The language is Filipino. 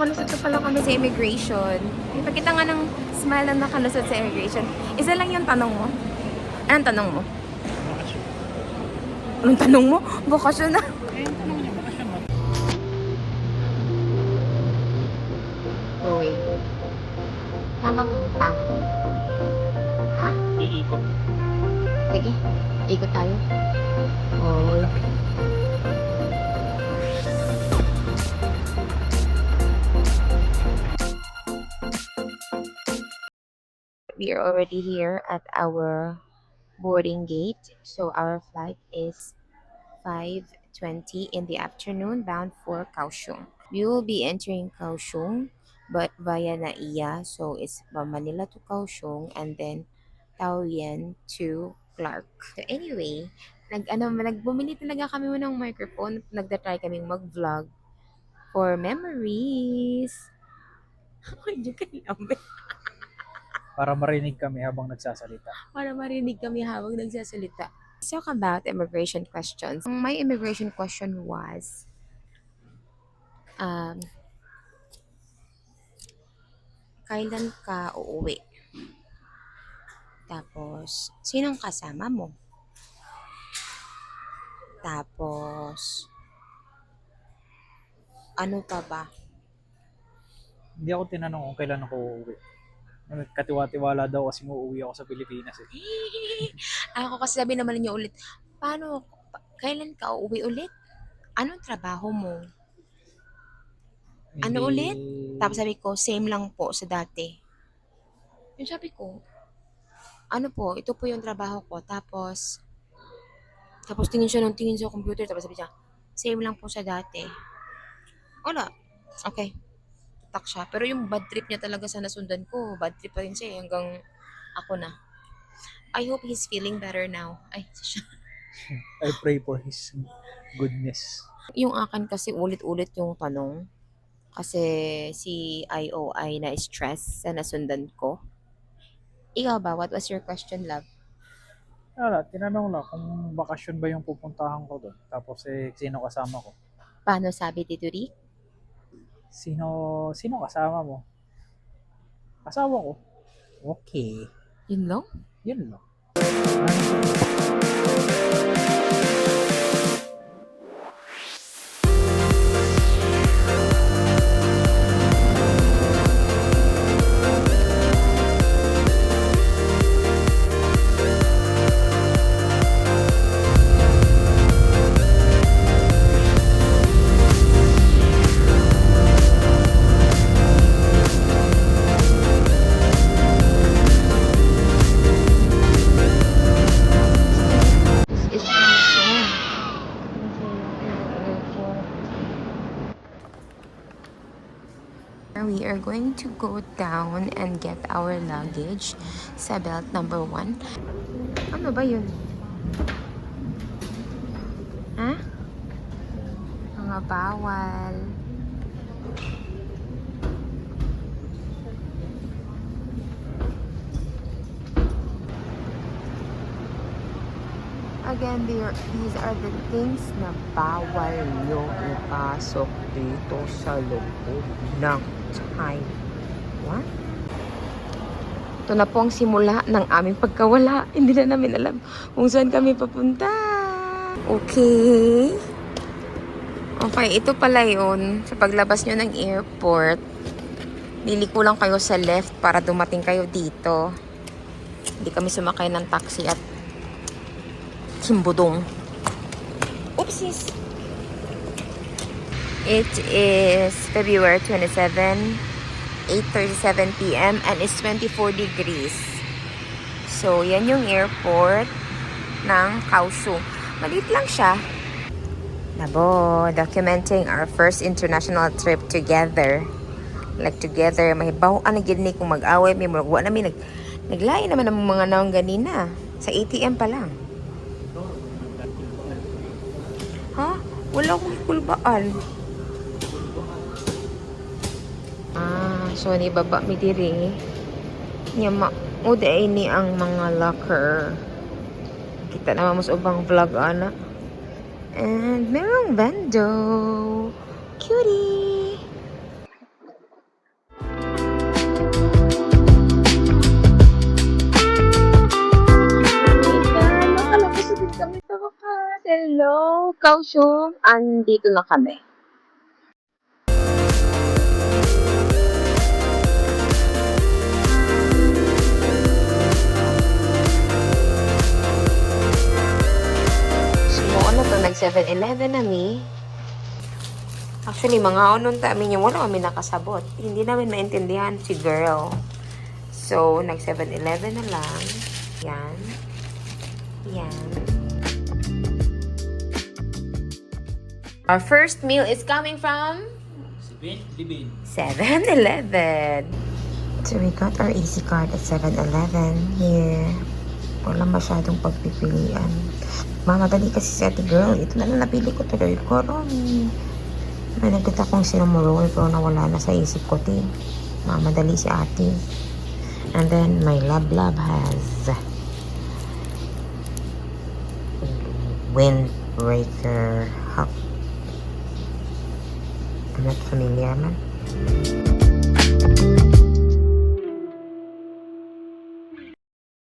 nakalusot na pala kami sa immigration. Ipakita nga ng smile na nakalusot sa immigration. Isa lang yung tanong mo. Anong tanong mo? Anong tanong mo? Bakasyon na. Uy. Tama mo. Ha? Iikot. Sige. Ikot tayo. Oh. We are already here at our boarding gate. So our flight is 5:20 in the afternoon bound for Kaohsiung. We will be entering Kaohsiung but via Naiya. So it's from Manila to Kaohsiung and then Taoyuan to Clark. So anyway, nagbumili talaga kami ng microphone. Nagda-try kaming mag-vlog for memories. Hindi ka lamig. Para marinig kami habang nagsasalita. Para marinig kami habang nagsasalita. Let's talk about immigration questions. My immigration question was, kailan ka uuwi? Tapos, sinong kasama mo? Tapos, ano pa ba? Hindi ako tinanong kung kailan ako uuwi. Katiwa-tiwala daw kasi uuwi ako sa Pilipinas eh. Ako kasi sabi naman niyo ulit, kailan ka uuwi ulit? Anong trabaho mo? Ano ulit? Tapos sabi ko, same lang po sa dati. Yung sabi ko, ano po, ito po yung trabaho ko. Tapos tingin sa computer. Tapos sabi niya, same lang po sa dati. Wala. Okay. Tak siya. Pero yung bad trip niya talaga sa nasundan ko, bad trip pa rin siya hanggang ako na. I hope he's feeling better now. Ay, siya. I pray for his goodness. Yung akin kasi ulit-ulit yung tanong. Kasi si IOI na stress sa nasundan ko. Ikaw ba? What was your question, love? Wala, tinanong lang kung bakasyon ba yung pupuntahan ko doon. Tapos sino kasama ko? Paano sabi Tito Rick? Sino kasama mo? Asawa ko. Okay. Yun lang? Yun lang. Is we are going to go down and get our luggage sa belt number 1. Ano ba yun? Ha? Mga bawal. Again, these are the things na bawal nyo ipasok dito sa loob ng Taiwan. Ito na po ang simula ng aming pagkawala. Hindi na namin alam kung saan kami papunta. Okay. Okay, ito pala yun. Sa paglabas nyo ng airport, liliko lang kayo sa left para dumating kayo dito. Hindi kami sumakay ng taxi at Kimbudong. Oopsies! It is February 27, 8:37 p.m. and it's 24 degrees. So, yan yung airport ng Kaohsiung. Maliit lang siya. Nabo, documenting our first international trip together. Like together, mahibaw na gid ni kung mag-away, may magwa namin naglain naman ng mga naong ganina. Sa ATM pa lang. Ha? Wala akong kulbaan. So ni baba mi diri. Nya uday ni ang mga locker. Kita naman mas ubang vlog ana. And merong vendo. Cutie. kami sa wakas. Hello, Kaohsiung. Andito na kami. So, ano to? Nag 7-Eleven na mi. Actually, mga unon ta amin yung wala kami nakasabot. Hindi namin maintindihan si girl. So, nag 7-Eleven na lang. Yan. Yan. Our first meal is coming from 7-Eleven. So, we got our easy card at 7-Eleven here. Wala masyadong pagpipilian. Mamadali kasi si ate girl. Ito na lang napili ko tuloy. Koroni. May nagkita kong sinumurol pero nawala na sa isip ko. Mamadali si ate. And then, my lab has Windbreaker Hub. I'm not familiar man.